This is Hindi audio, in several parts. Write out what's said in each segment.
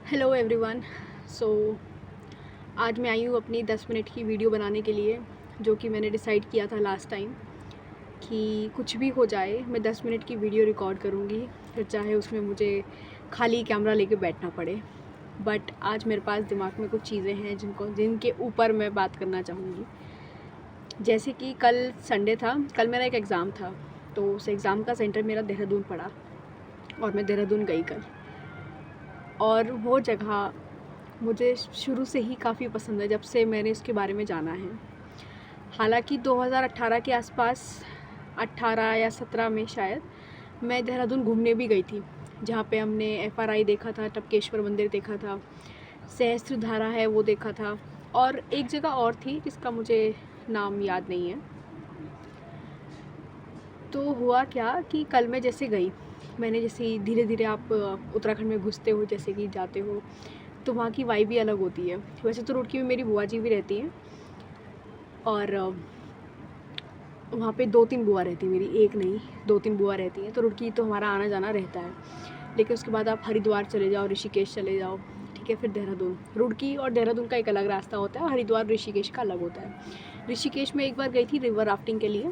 Hello everyone. सो आज मैं आई हूँ अपनी 10 मिनट की वीडियो बनाने के लिए, जो कि मैंने डिसाइड किया था लास्ट टाइम कि कुछ भी हो जाए मैं 10 मिनट की वीडियो रिकॉर्ड करूँगी, फिर चाहे उसमें मुझे खाली कैमरा लेके बैठना पड़े। बट आज मेरे पास दिमाग में कुछ चीज़ें हैं जिनके ऊपर मैं बात करना चाहूँगी। जैसे कि कल संडे था, कल मेरा एक एग्ज़ाम था, तो उस एग्ज़ाम का सेंटर मेरा देहरादून पड़ा और मैं देहरादून गई कल। और वो जगह मुझे शुरू से ही काफ़ी पसंद है, जब से मैंने इसके बारे में जाना है। हालांकि 2018 के आसपास, 18 या 17 में शायद, मैं देहरादून घूमने भी गई थी, जहाँ पे हमने FRI देखा था, टपकेश्वर मंदिर देखा था, सहस्त्रधारा है वो देखा था, और एक जगह और थी जिसका मुझे नाम याद नहीं है। तो हुआ क्या कि कल मैं जैसे गई, मैंने जैसे धीरे धीरे आप उत्तराखंड में घुसते हो, जैसे कि जाते हो, तो वहाँ की वाइब भी अलग होती है। वैसे तो रुड़की में मेरी बुआ जी भी रहती हैं, और वहाँ पे 2-3 बुआ रहती है मेरी, एक नहीं 2-3 बुआ रहती हैं। तो रुड़की तो हमारा आना जाना रहता है। लेकिन उसके बाद आप हरिद्वार चले जाओ, ऋषिकेश चले जाओ, ठीक है, फिर देहरादून। रुड़की और देहरादून का एक अलग रास्ता होता है, हरिद्वार ऋषिकेश का अलग होता है। ऋषिकेश में एक बार गई थी रिवर राफ्टिंग के लिए,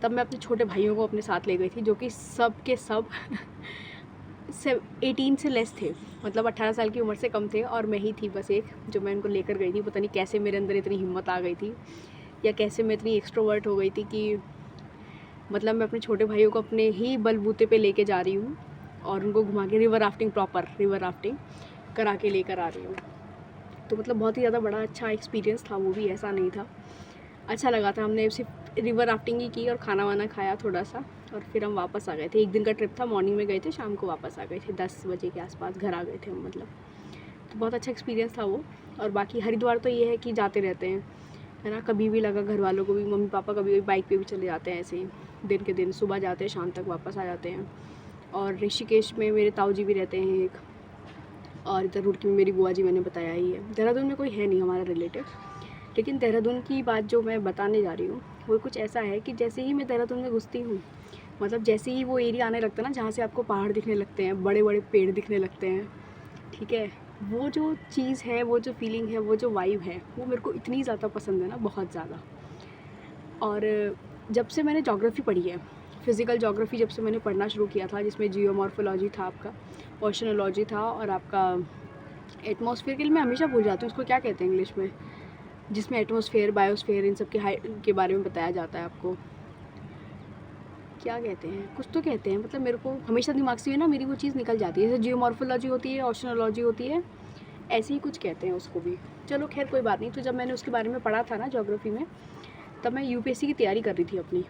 तब मैं अपने छोटे भाइयों को अपने साथ ले गई थी, जो कि सब के सब 18 से लेस थे, मतलब 18 साल की उम्र से कम थे, और मैं ही थी बस एक जो मैं उनको लेकर गई थी। पता नहीं कैसे मेरे अंदर इतनी हिम्मत आ गई थी, या कैसे मैं इतनी एक्सट्रोवर्ट हो गई थी कि मतलब मैं अपने छोटे भाइयों को अपने ही बलबूते पे लेके जा रही हूँ और उनको घुमा के river rafting, proper river rafting करा के लेकर आ रही हूँ। तो मतलब बहुत ही ज़्यादा बड़ा अच्छा एक्सपीरियंस था, वो भी ऐसा नहीं था, अच्छा लगा था। हमने सिर्फ रिवर राफ्टिंग ही की और खाना वाना खाया थोड़ा सा, और फिर हम वापस आ गए थे। एक दिन का ट्रिप था, मॉर्निंग में गए थे, शाम को वापस आ गए थे, 10 बजे के आसपास घर आ गए थे हम, मतलब। तो बहुत अच्छा एक्सपीरियंस था वो। और बाकी हरिद्वार तो ये है कि जाते रहते हैं, है ना, कभी भी लगा घर वालों को भी, मम्मी पापा कभी भी बाइक पे भी चले जाते हैं, ऐसे ही दिन के दिन, सुबह जाते हैं शाम तक वापस आ जाते हैं। और ऋषिकेश में मेरे ताऊ जी भी रहते हैं एक, और इधर रुड़की में मेरी बुआ जी, मैंने बताया ही है। देहरादून में कोई है नहीं हमारा रिलेटिव। लेकिन देहरादून की बात जो मैं बताने जा रही हूँ वो कुछ ऐसा है कि जैसे ही मैं देहरादून में घुसती हूँ, मतलब जैसे ही वो एरिया आने लगता है ना, जहाँ से आपको पहाड़ दिखने लगते हैं, बड़े बड़े पेड़ दिखने लगते हैं, ठीक है, वो जो चीज़ है, वो जो फीलिंग है, वो जो वाइब है, वो मेरे को इतनी ज़्यादा पसंद है ना, बहुत ज़्यादा। और जब से मैंने ज्योग्राफी पढ़ी है, फिज़िकल ज्योग्राफी जब से मैंने पढ़ना शुरू किया था, जिसमें जियोमॉर्फोलॉजी था आपका, ओशनोलॉजी था, और आपका एटमॉस्फेयर के लिए मैं हमेशा भूल जाती हूँ उसको क्या कहते हैं इंग्लिश में, जिसमें एटमॉस्फेयर, बायोस्फेयर, इन सब के के बारे में बताया जाता है आपको, क्या कहते हैं, कुछ तो कहते हैं, मतलब मेरे को हमेशा दिमाग से ना मेरी वो चीज़ निकल जाती है। जैसे जियोमॉर्फोलॉजी होती है, ओशनोलॉजी होती है, ऐसे ही कुछ कहते हैं उसको भी। चलो खैर कोई बात नहीं। तो जब मैंने उसके बारे में पढ़ा था ना ज्योग्राफी में, तब मैं UPSC की तैयारी कर रही थी अपनी।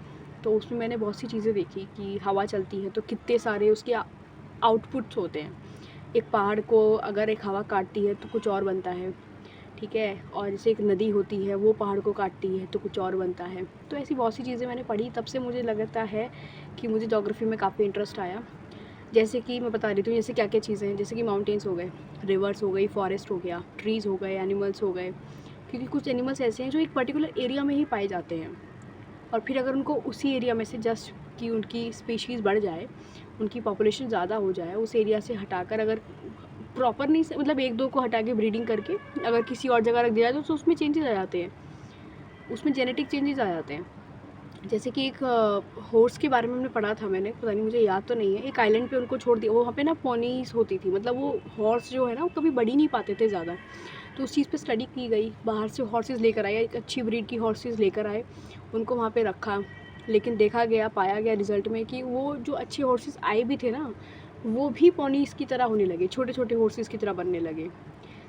तो उसमें मैंने बहुत सी चीज़ें देखी कि हवा चलती है तो कितने सारे उसके आउटपुट्स होते हैं। एक पहाड़ को अगर एक हवा काटती है तो कुछ और बनता है, ठीक है, और जैसे एक नदी होती है, वो पहाड़ को काटती है तो कुछ और बनता है। तो ऐसी बहुत सी चीज़ें मैंने पढ़ी, तब से मुझे लगता है कि मुझे ज्योग्राफी में काफ़ी इंटरेस्ट आया। जैसे कि मैं बता रही थी, जैसे क्या क्या चीज़ें हैं, जैसे कि माउंटेन्स हो गए, रिवर्स हो गई, फॉरेस्ट हो गया, ट्रीज़ हो गए, एनिमल्स हो गए, क्योंकि कुछ एनिमल्स ऐसे हैं जो एक पर्टिकुलर एरिया में ही पाए जाते हैं, और फिर अगर उनको उसी एरिया में से जस्ट कि उनकी स्पीशीज़ बढ़ जाए, उनकी पॉपुलेशन ज़्यादा हो जाए, उस एरिया से हटाकर अगर प्रॉपर नहीं से, मतलब 1-2 को हटा के ब्रीडिंग करके अगर किसी और जगह रख दिया जाए तो उसमें चेंजेस आ जाते हैं, उसमें जेनेटिक चेंजेस आ जाते हैं। जैसे कि एक हॉर्स के बारे में हमने पढ़ा था, मैंने पता नहीं, मुझे याद तो नहीं है, एक आइलैंड पे उनको छोड़ दिया, वहाँ पे ना पोनीस होती थी, मतलब वो हॉर्स जो है ना वो कभी बढ़ी नहीं पाते थे ज़्यादा। तो उस चीज़ पे स्टडी की गई, बाहर से हॉर्सेस लेकर आए, एक अच्छी ब्रीड की हॉर्सेस लेकर आए, उनको वहाँ पे रखा। लेकिन देखा गया, पाया गया रिजल्ट में कि वो जो अच्छे हॉर्सेस आए भी थे ना, वो भी पोनीस की तरह होने लगे, छोटे छोटे हॉर्सेस की तरह बनने लगे।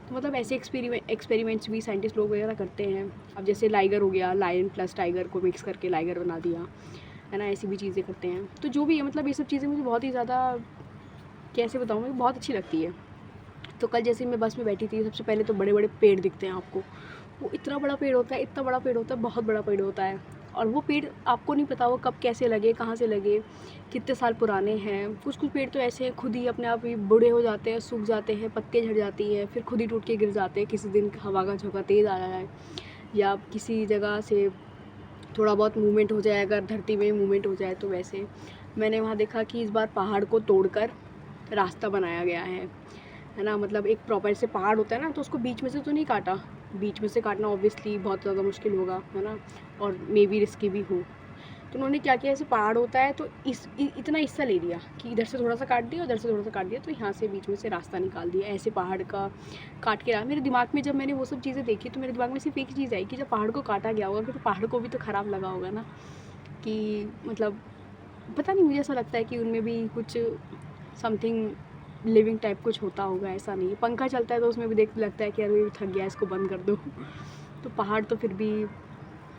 तो मतलब ऐसे एक्सपेरिमेंट्स भी साइंटिस्ट लोग वगैरह करते हैं। अब जैसे लाइगर हो गया, लायन प्लस टाइगर को मिक्स करके लाइगर बना दिया, है ना, ऐसी भी चीज़ें करते हैं। तो जो भी है, मतलब ये सब चीज़ें मुझे बहुत ही ज़्यादा, कैसे बताऊँ, मुझे बहुत अच्छी लगती है। तो कल जैसे मैं बस में बैठी थी, सबसे पहले तो बड़े बड़े पेड़ दिखते हैं आपको, वो इतना बड़ा पेड़ होता है, इतना बड़ा पेड़ होता है, बहुत बड़ा पेड़ होता है। और वो पेड़ आपको नहीं पता वो कब कैसे लगे, कहाँ से लगे, कितने साल पुराने हैं। कुछ कुछ पेड़ तो ऐसे हैं खुद ही अपने आप ही बूढ़े हो जाते हैं, सूख जाते हैं, पत्ते झड़ जाती हैं, फिर खुद ही टूट के गिर जाते हैं, किसी दिन हवा का झोंका तेज़ आया है, या किसी जगह से थोड़ा बहुत मूवमेंट हो जाए, अगर धरती में मूवमेंट हो जाए तो। वैसे मैंने वहाँ देखा कि इस बार पहाड़ को तोड़कर रास्ता बनाया गया है, है ना। मतलब एक प्रॉपर से पहाड़ होता है ना, तो उसको बीच में से तो नहीं काटा, बीच में से काटना ऑब्वियसली बहुत ज़्यादा मुश्किल होगा, है ना, और मे बी रिस्की भी हो। तो उन्होंने क्या किया, ऐसे पहाड़ होता है तो इतना हिस्सा ले लिया कि इधर से थोड़ा सा काट दिया, उधर से थोड़ा सा काट दिया, तो यहाँ से बीच में से रास्ता निकाल दिया, ऐसे पहाड़ का काट के रहा। मेरे दिमाग में जब मैंने वो सब चीज़ें देखी तो मेरे दिमाग में सिर्फ एक ही चीज़ आई कि जब पहाड़ को काटा गया होगा तो पहाड़ को भी तो ख़राब लगा होगा ना, कि मतलब पता नहीं, मुझे ऐसा लगता है कि उनमें भी कुछ समथिंग लिविंग टाइप कुछ होता होगा, ऐसा नहीं है। पंखा चलता है तो उसमें भी देख लगता है कि अरे थक गया, इसको बंद कर दो। तो पहाड़ तो फिर भी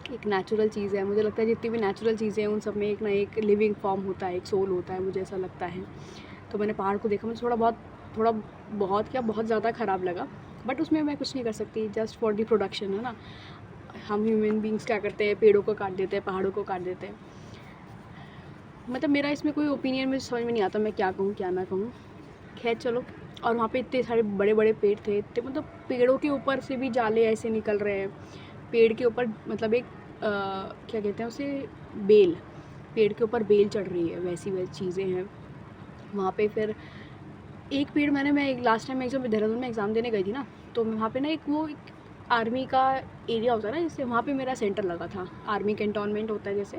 एक नेचुरल चीज़ है, मुझे लगता है जितनी भी नेचुरल चीज़ें हैं उन सब में एक ना एक लिविंग फॉर्म होता है, एक सोल होता है, मुझे ऐसा लगता है। तो मैंने पहाड़ को देखा, मुझे थोड़ा बहुत क्या बहुत ज़्यादा ख़राब लगा, बट उसमें मैं कुछ नहीं कर सकती, जस्ट फॉर दी प्रोडक्शन, है ना। हम ह्यूमन बींग्स क्या करते हैं, पेड़ों को काट देते हैं, पहाड़ों को काट देते हैं। मतलब मेरा इसमें कोई ओपिनियन मुझे समझ में नहीं आता, मैं क्या कहूँ क्या ना कहूँ। खैर चलो। और वहाँ पे इतने सारे बड़े बड़े पेड़ थे, इतने मतलब पेड़ों के ऊपर से भी जाले ऐसे निकल रहे हैं, पेड़ के ऊपर मतलब एक क्या कहते हैं उसे, बेल, पेड़ के ऊपर बेल चढ़ रही है, वैसी चीज़ें हैं वहाँ पे। फिर एक पेड़ मैं एक लास्ट टाइम एग्ज़ाम देहरादून में एग्ज़ाम देने गई थी ना, तो वहाँ पे ना एक आर्मी का एरिया होता है ना, जैसे वहाँ पे मेरा सेंटर लगा था, आर्मी कैंटोनमेंट होता है जैसे,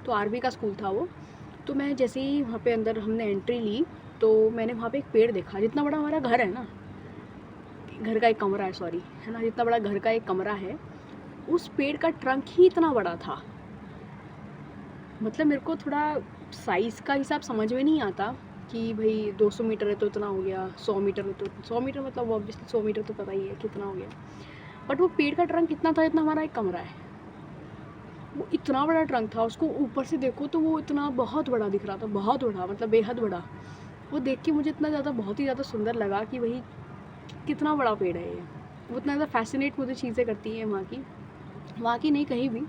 तो आर्मी का स्कूल था वो। तो मैं जैसे ही वहाँ पे अंदर हमने एंट्री ली तो मैंने वहाँ पे एक पेड़ देखा, जितना बड़ा हमारा घर है ना, घर का एक कमरा है, सॉरी, है ना, जितना बड़ा घर का एक कमरा है, उस पेड़ का ट्रंक ही इतना बड़ा था। मतलब मेरे को थोड़ा साइज़ का हिसाब समझ में नहीं आता कि भाई 200 मीटर है तो इतना हो गया, 100 मीटर है तो 100 मीटर, मतलब ऑब्वियसली 100 मीटर तो पता ही है कितना हो गया, बट वो पेड़ का ट्रंक कितना था, इतना हमारा एक कमरा है, वो इतना बड़ा ट्रंक था। उसको ऊपर से देखो तो वो इतना बहुत बड़ा दिख रहा था, बहुत बड़ा, मतलब बेहद बड़ा। वो देख के मुझे इतना ज़्यादा, बहुत ही ज़्यादा सुंदर लगा कि भाई कितना बड़ा पेड़ है ये। वो इतना ज़्यादा फैसिनेट मुझे चीज़ें करती हैं वहाँ की नहीं, कहीं भी।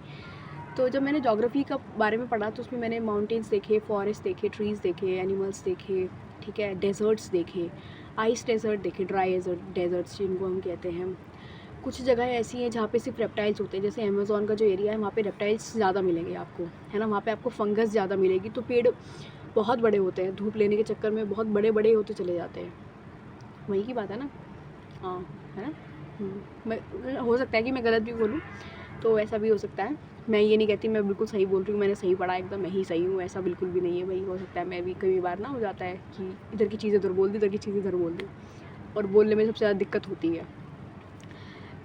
तो जब मैंने ज्योग्राफी का बारे में पढ़ा तो उसमें मैंने माउंटेन्स देखे, फॉरेस्ट देखे, ट्रीज़ देखे, एनिमल्स देखे, ठीक है, डेजर्ट्स देखे, आइस डेजर्ट देखे, ड्राई डेजर्ट्स जिनको हम कहते हैं। कुछ जगह ऐसी हैं जहाँ पे सिर्फ रेप्टाइल्स होते हैं, जैसे अमेज़न का जो एरिया है वहाँ पे रेप्टाइल्स ज़्यादा मिलेंगे आपको, है ना, वहाँ पे आपको फंगस ज़्यादा मिलेगी। तो पेड़ बहुत बड़े होते हैं, धूप लेने के चक्कर में बहुत बड़े बड़े होते चले जाते हैं, वही की बात है ना। हाँ, है ना। मैं हो सकता है कि मैं गलत भी बोलूँ, तो ऐसा भी हो सकता है। मैं ये नहीं कहती मैं बिल्कुल सही बोल रही हूँ, मैंने सही पढ़ा एकदम मैं ही सही हूँ, ऐसा बिल्कुल भी नहीं है भाई। हो सकता है मैं भी कई बार ना हो जाता है कि इधर की चीज़ इधर बोल दी, इधर की चीज़ इधर बोल दी, और बोलने में सबसे ज़्यादा दिक्कत होती है।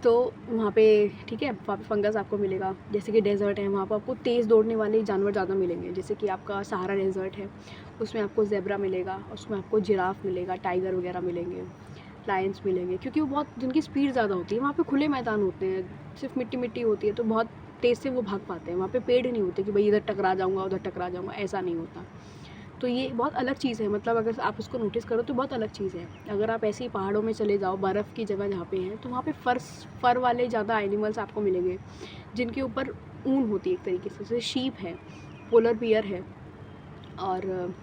तो वहाँ पे ठीक है, वहाँ पे फंगस आपको मिलेगा। जैसे कि डेज़र्ट है, वहाँ पर आपको तेज़ दौड़ने वाले जानवर ज़्यादा मिलेंगे, जैसे कि आपका सहारा डेज़र्ट है, उसमें आपको ज़ेब्रा मिलेगा, उसमें आपको जिराफ मिलेगा, टाइगर वगैरह मिलेंगे, लायंस मिलेंगे, क्योंकि वो बहुत, जिनकी स्पीड ज़्यादा होती है। वहाँ पे खुले मैदान होते हैं, सिर्फ मिट्टी मिट्टी होती है, तो बहुत तेज़ से वो भाग पाते हैं। वहाँ पे पेड़ नहीं होते कि भाई इधर टकरा जाऊँगा उधर टकरा जाऊँगा, ऐसा नहीं होता। तो ये बहुत अलग चीज़ है, मतलब अगर आप उसको नोटिस करो तो बहुत अलग चीज़ है। अगर आप ऐसे ही पहाड़ों में चले जाओ, बर्फ़ की जगह जहाँ पे हैं, तो वहाँ पे फ़र वाले ज़्यादा एनिमल्स आपको मिलेंगे, जिनके ऊपर ऊन होती है एक तरीके से, जैसे शीप है, पोलर बियर है, और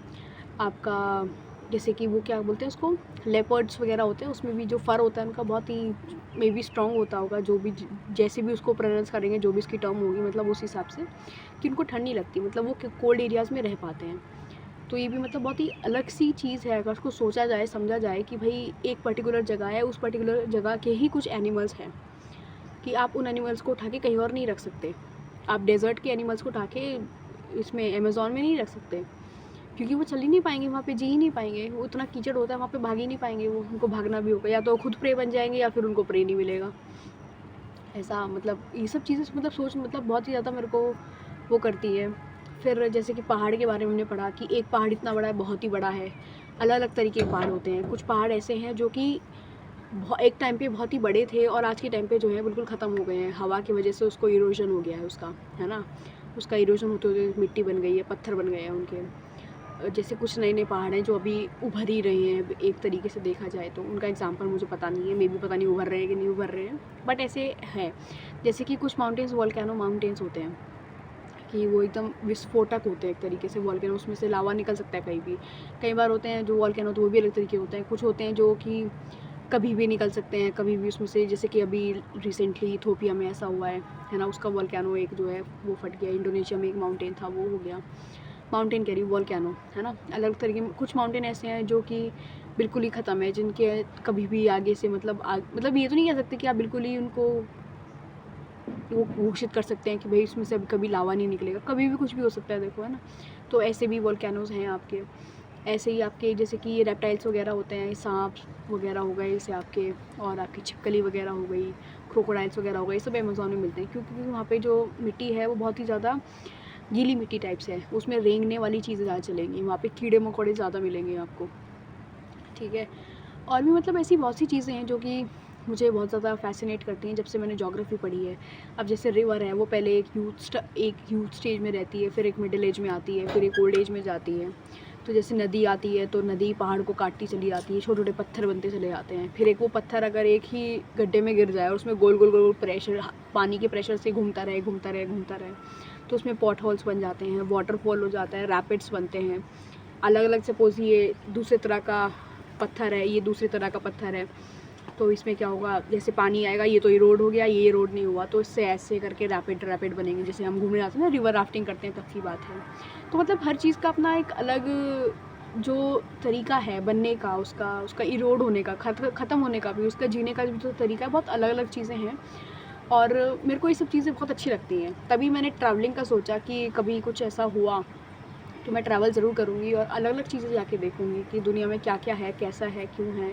आपका जैसे कि वो क्या बोलते हैं उसको, लेपर्ड्स वगैरह होते हैं, उसमें भी जो फ़र होता है उनका बहुत ही मे बी स्ट्रॉन्ग होता होगा, जो भी जैसे भी उसको प्रोनाउंस करेंगे, जो भी इसकी टर्म होगी, मतलब उस हिसाब से कि उनको ठंड नहीं लगती, मतलब वो कोल्ड एरियाज़ में रह पाते हैं। तो ये भी मतलब बहुत ही अलग सी चीज़ है, अगर उसको सोचा जाए, समझा जाए कि भाई एक पर्टिकुलर जगह है, उस पर्टिकुलर जगह के ही कुछ एनिमल्स हैं, कि आप उन एनिमल्स को उठा के कहीं और नहीं रख सकते। आप डेज़र्ट के एनिमल्स को उठा के इसमें अमेज़न में नहीं रख सकते, क्योंकि वो चल ही नहीं पाएंगे, वहाँ पे जी ही नहीं पाएंगे, वो इतना कीचड़ होता है, वहाँ पे भाग ही नहीं पाएंगे, वो उनको भागना भी होगा, या तो खुद प्रे बन जाएंगे या फिर उनको प्रे नहीं मिलेगा। ऐसा मतलब ये सब चीज़ें मतलब सोच, मतलब बहुत ही ज़्यादा मेरे को वो करती है। फिर जैसे कि पहाड़ के बारे में हमने पढ़ा कि एक पहाड़ इतना बड़ा है, बहुत ही बड़ा है। अलग अलग तरीके के पहाड़ होते हैं, कुछ पहाड़ ऐसे हैं जो कि एक टाइम पे बहुत ही बड़े थे और आज के टाइम पे जो है बिल्कुल ख़त्म हो गए हैं, हवा की वजह से उसको इरोजन हो गया है उसका, है ना, उसका इरोजन होते होते मिट्टी बन गई है, पत्थर बन गए हैं उनके। जैसे कुछ नए नए पहाड़ हैं जो अभी उभर ही रहे हैं, एक तरीके से देखा जाए तो उनका एग्जांपल मुझे पता नहीं है, मे भी पता नहीं उभर रहे हैं कि नहीं उभर रहे हैं, बट ऐसे है। जैसे कि कुछ माउंटेन्स वोल्केनो माउंटेन्स होते हैं कि वो एकदम विस्फोटक होते हैं एक तरीके से, वोल्केनो, उसमें से लावा निकल सकता है कहीं भी। कई बार होते हैं जो वोल्केनो तो वो भी अलग तरीके होते हैं, कुछ होते हैं जो कि कभी भी निकल सकते हैं, कभी भी उसमें से, जैसे कि अभी रिसेंटली इथोपिया में ऐसा हुआ है ना, उसका वोल्केनो एक जो है वो फट गया। इंडोनेशिया में एक माउंटेन था वो हो गया, माउंटेन कह रही वोल्केनो, है ना। अलग तरीके कुछ माउंटेन ऐसे हैं जो कि बिल्कुल ही ख़त्म है, जिनके कभी भी आगे से मतलब ये तो नहीं कह सकते कि आप बिल्कुल ही उनको वो घोषित कर सकते हैं कि भाई इसमें से अब कभी लावा नहीं निकलेगा, कभी भी कुछ भी हो सकता है, देखो है ना। तो ऐसे भी वोल्केनोज हैं आपके, ऐसे ही आपके जैसे कि ये रेप्टाइल्स वगैरह होते हैं, सांप वगैरह हो गए जैसे आपके, और आपकी छिपकली वगैरह हो गई, क्रोकोडाइल्स वगैरह हो गए, ये सब अमेज़ोन में मिलते हैं, क्योंकि वहाँ पे जो मिट्टी है वो बहुत ही ज़्यादा गीली मिट्टी टाइप से है, उसमें रेंगने वाली चीज़ें ज़्यादा चलेंगी, वहाँ पे कीड़े मकोड़े ज़्यादा मिलेंगे आपको, ठीक है। और भी मतलब ऐसी बहुत सी चीज़ें हैं जो कि मुझे बहुत ज़्यादा फैसिनेट करती हैं जब से मैंने ज्योग्राफी पढ़ी है। अब जैसे रिवर है, वो पहले एक यूथ स्टेज में रहती है, फिर एक मिडिल एज में आती है, फिर एक ओल्ड एज में जाती है। तो जैसे नदी आती है तो नदी पहाड़ को काटती चली जाती है, छोटे छोटे पत्थर बनते चले जाते हैं, फिर एक वो पत्थर अगर एक ही गड्ढे में गिर जाए और उसमें गोल गोल गोल प्रेशर, पानी के प्रेशर से घूमता रहे घूमता रहे घूमता रहे, तो उसमें पॉट होल्स बन जाते हैं, वाटरफॉल हो जाता है, रैपिड्स बनते हैं। अलग अलग सपोज ये दूसरे तरह का पत्थर है, ये दूसरी तरह का पत्थर है, तो इसमें क्या होगा, जैसे पानी आएगा, ये तो इरोड हो गया, ये इरोड नहीं हुआ, तो इससे ऐसे करके रैपिड बनेंगे। जैसे हम घूमने जाते हैं ना, रिवर राफ्टिंग करते हैं, तब की बात है। तो मतलब हर चीज़ का अपना एक अलग जो तरीका है बनने का, उसका इरोड होने का, ख़त्म होने का भी, उसका जीने का भी जो तरीका है, बहुत अलग अलग चीज़ें हैं। और मेरे को ये सब चीज़ें बहुत अच्छी लगती हैं, तभी मैंने ट्रैवलिंग का सोचा कि कभी कुछ ऐसा हुआ तो मैं ट्रैवल ज़रूर करूँगी और अलग अलग चीज़ें जाके देखूँगी कि दुनिया में क्या क्या है, कैसा है, क्यों है।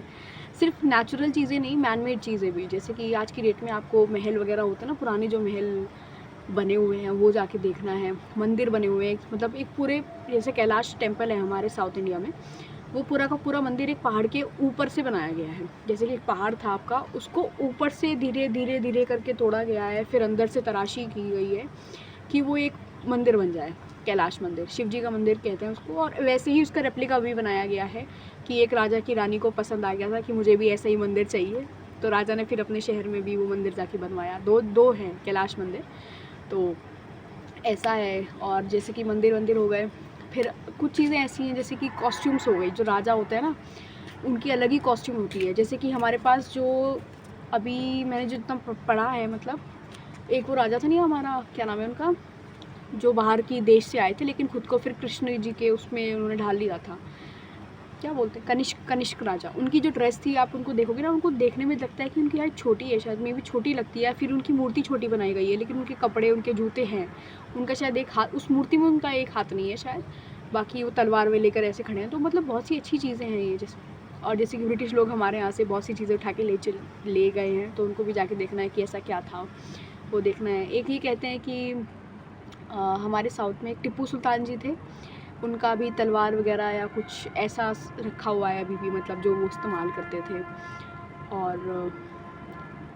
सिर्फ नेचुरल चीज़ें नहीं, मैन मेड चीज़ें भी, जैसे कि आज की डेट में आपको महल वगैरह होते हैं ना, पुराने जो महल बने हुए हैं वो जाके देखना है, मंदिर बने हुए हैं, मतलब एक पूरे, जैसे कैलाश टेम्पल है हमारे साउथ इंडिया में, वो पूरा का पूरा मंदिर एक पहाड़ के ऊपर से बनाया गया है। जैसे कि एक पहाड़ था आपका, उसको ऊपर से धीरे धीरे धीरे करके तोड़ा गया है, फिर अंदर से तराशी की गई है कि वो एक मंदिर बन जाए, कैलाश मंदिर, शिव जी का मंदिर कहते हैं उसको। और वैसे ही उसका रेप्लिका भी बनाया गया है कि एक राजा की रानी को पसंद आ गया था कि मुझे भी ऐसा ही मंदिर चाहिए, तो राजा ने फिर अपने शहर में भी वो मंदिर जाके बनवाया। दो हैं कैलाश मंदिर, तो ऐसा है। और जैसे कि मंदिर हो गए, फिर कुछ चीज़ें ऐसी हैं जैसे कि कॉस्ट्यूम्स हो गई, जो राजा होते हैं ना, उनकी अलग ही कॉस्ट्यूम होती है। जैसे कि हमारे पास जो अभी मैंने जितना पढ़ा है, मतलब एक वो राजा था नहीं हमारा, क्या नाम है उनका, जो बाहर की देश से आए थे लेकिन खुद को फिर कृष्ण जी के उसमें उन्होंने ढाल लिया था, क्या बोलते हैं, कनिष्क राजा। उनकी जो ड्रेस थी, आप उनको देखोगे ना, उनको देखने में लगता है कि उनकी हाइट छोटी है, शायद मे भी छोटी लगती है, फिर उनकी मूर्ति छोटी बनाई गई है, लेकिन उनके कपड़े, उनके जूते हैं, उनका शायद एक हाथ, उस मूर्ति में उनका एक हाथ नहीं है शायद, बाकी वो तलवार में लेकर ऐसे खड़े हैं। तो मतलब बहुत सी अच्छी चीज़ें हैं ये, जैसे कि ब्रिटिश लोग हमारे यहाँ से बहुत सी चीज़ें उठा के ले गए हैं, तो उनको भी जाके देखना है कि ऐसा क्या था, वो देखना है। एक ही कहते हैं कि हमारे साउथ में एक टिप्पू सुल्तान जी थे, उनका भी तलवार वगैरह या कुछ ऐसा रखा हुआ है अभी भी, मतलब जो वो इस्तेमाल करते थे। और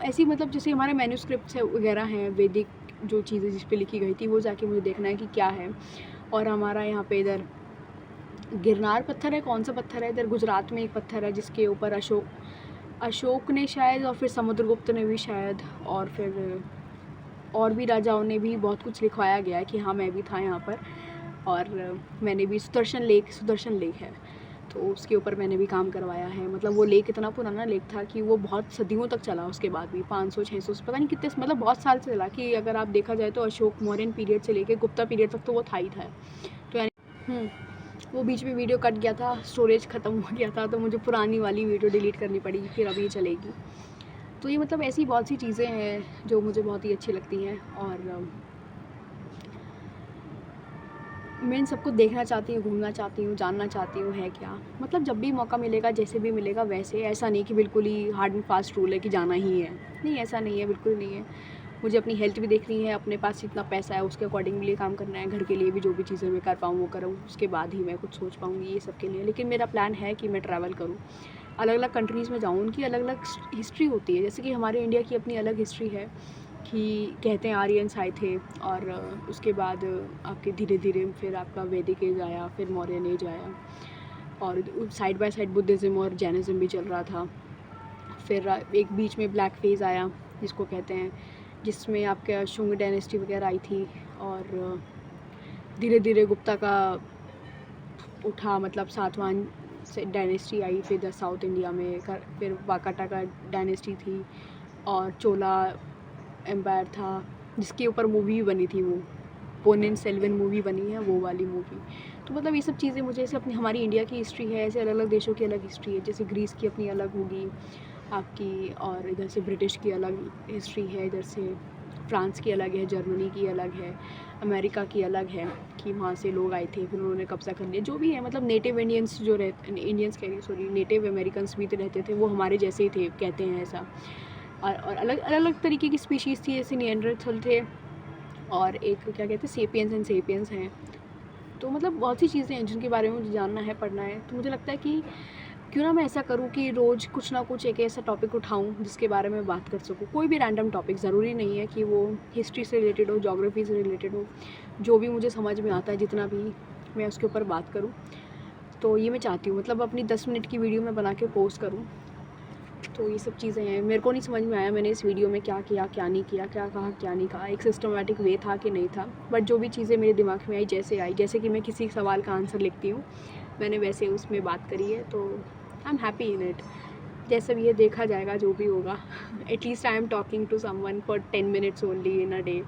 ऐसी मतलब जैसे हमारे मैन्यूस्क्रिप्ट्स है वगैरह हैं, वैदिक जो चीज़ें जिस पे लिखी गई थी, वो जाके मुझे देखना है कि क्या है। और हमारा यहाँ पे इधर गिरनार पत्थर है, कौन सा पत्थर है, इधर गुजरात में एक पत्थर है जिसके ऊपर अशोक ने शायद, और फिर समुद्रगुप्त ने भी शायद, और फिर और भी राजाओं ने भी बहुत कुछ लिखवाया गया है कि हाँ मैं भी था यहाँ पर। और मैंने भी सुदर्शन लेक है, तो उसके ऊपर मैंने भी काम करवाया है। मतलब वो लेक इतना पुराना लेक था कि वो बहुत सदियों तक चला, उसके बाद भी 500-600 पता नहीं कितने, मतलब बहुत साल से चला, कि अगर आप देखा जाए तो अशोक मौर्यन पीरियड से लेके गुप्ता पीरियड तक तो वो था ही था। तो यानी वो बीच में वीडियो कट गया था, स्टोरेज ख़त्म हो गया था, तो मुझे पुरानी वाली वीडियो डिलीट करनी पड़ी, फिर अभी चलेगी। तो ये मतलब ऐसी बहुत सी चीज़ें हैं जो मुझे बहुत ही अच्छी लगती हैं, और मैं इन सबको देखना चाहती हूँ, घूमना चाहती हूँ, जानना चाहती हूँ है क्या। मतलब जब भी मौका मिलेगा, जैसे भी मिलेगा वैसे, ऐसा नहीं कि बिल्कुल ही हार्ड एंड फास्ट रूल है कि जाना ही है, नहीं ऐसा नहीं है, बिल्कुल नहीं है। मुझे अपनी हेल्थ भी देखनी है, अपने पास जितना पैसा है उसके अकॉर्डिंगली काम करना है, घर के लिए भी जो भी चीज़ें मैं कर पाऊँ वो करूँ, उसके बाद ही मैं कुछ सोच पाऊँगी ये सब के लिए। लेकिन मेरा प्लान है कि मैं ट्रैवल करूँ, अलग अलग कंट्रीज़ में जाऊँ, उनकी अलग अलग हिस्ट्री होती है। जैसे कि हमारे इंडिया की अपनी अलग हिस्ट्री है कि कहते हैं आर्यंस आए थे, और उसके बाद आपके धीरे धीरे फिर आपका वैदिक एज आया, फिर मौर्यन एज आया, और साइड बाय साइड बुद्धिज़्म और जैनिज़्म भी चल रहा था। फिर एक बीच में ब्लैक फेज़ आया जिसको कहते हैं, जिसमें आपके शुंग डायनेस्टी वगैरह आई थी, और धीरे धीरे गुप्ता का उठा, मतलब सातवां से डायनेस्टी आई, फिर इधर साउथ इंडिया में फिर वाकाटा का डायनेस्टी थी, और चोला एम्पायर था, जिसके ऊपर मूवी भी बनी थी, वो पोनिन सेल्वन मूवी बनी है, वो वाली मूवी। तो मतलब ये सब चीज़ें मुझे, ऐसे अपनी हमारी इंडिया की हिस्ट्री है, ऐसे अलग अलग देशों की अलग हिस्ट्री है, जैसे ग्रीस की अपनी अलग होगी आपकी, और इधर से ब्रिटिश की अलग हिस्ट्री है, इधर से फ्रांस की अलग है, जर्मनी की अलग है, अमेरिका की अलग है कि वहाँ से लोग आए थे फिर उन्होंने कब्ज़ा कर लिया, जो भी है। मतलब नेटिव इंडियंस जो रहते, इंडियंस कह रही सॉरी, नेटिव अमेरिकन्स भी तो रहते थे, वो हमारे जैसे ही थे कहते हैं ऐसा। और अलग अलग तरीके की स्पीशीज़ थी, जैसे निएंडरथल थे, और एक क्या कहते हैं सेपियंस एंड सेपियंस हैं। तो मतलब बहुत सी चीज़ें हैं जिनके बारे में मुझे जानना है, पढ़ना है। तो मुझे लगता है कि क्यों ना मैं ऐसा करूँ कि रोज़ कुछ ना कुछ एक ऐसा टॉपिक उठाऊँ जिसके बारे में बात कर सकूँ। कोई भी रैंडम टॉपिक, ज़रूरी नहीं है कि वो हिस्ट्री से रिलेटेड हो, ज्योग्राफी से रिलेटेड हो, जो भी मुझे समझ में आता है जितना भी, मैं उसके ऊपर बात करूँ। तो ये मैं चाहती हूँ, मतलब अपनी 10 मिनट की वीडियो मैं बना के पोस्ट करूँ। तो ये सब चीज़ें हैं। मेरे को नहीं समझ में आया मैंने इस वीडियो में क्या किया, क्या नहीं किया, क्या कहा, क्या नहीं कहा, एक सिस्टमेटिक वे था कि नहीं था। बट जो भी चीज़ें मेरे दिमाग में आई, जैसे कि मैं किसी सवाल का आंसर लिखती हूँ, मैंने वैसे उसमें बात करी है। तो I am happy in it. जैसा भी ये देखा जाएगा, जो भी होगा। At least I am talking to someone for 10 minutes only in a day,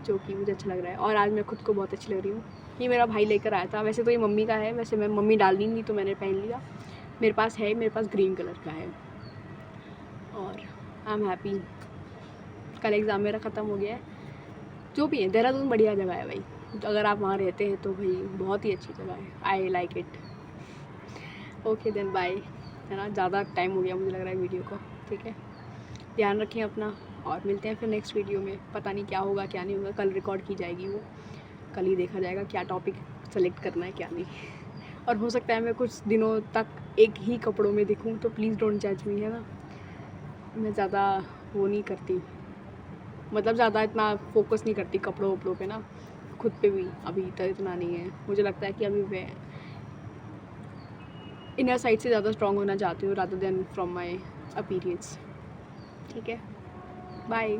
जो कि मुझे अच्छा लग रहा है। और आज मैं खुद को बहुत अच्छी लग रही हूँ। ये मेरा भाई लेकर आया था, वैसे तो ये मम्मी का है, वैसे मैं मम्मी डाल दी नहीं तो मैंने पहन लिया। मेरे पास ग्रीन कलर का है, और आई एम हैप्पी। कल एग्ज़ाम मेरा ख़त्म हो गया है। जो भी है, देहरादून बढ़िया जगह है भाई, तो अगर आप वहाँ रहते हैं तो भाई बहुत ही अच्छी जगह है, I like it. Okay then bye, है ना, ज़्यादा टाइम हो गया मुझे लग रहा है वीडियो को। ठीक है, ध्यान रखें अपना, और मिलते हैं फिर नेक्स्ट वीडियो में। पता नहीं क्या होगा क्या नहीं होगा, कल रिकॉर्ड की जाएगी वो, कल ही देखा जाएगा क्या टॉपिक सेलेक्ट करना है क्या नहीं। और हो सकता है मैं कुछ दिनों तक एक ही कपड़ों में दिखूँ, तो प्लीज़ डोंट जज मी, है ना। मैं ज़्यादा वो नहीं करती, मतलब ज़्यादा इतना फोकस नहीं करती कपड़ों वपड़ों पे ना, खुद पे भी अभी तक इतना नहीं है। मुझे लगता है कि अभी मैं इनर साइड से ज़्यादा स्ट्रॉन्ग होना चाहती हूँ rather than from my appearance. ठीक है, बाय।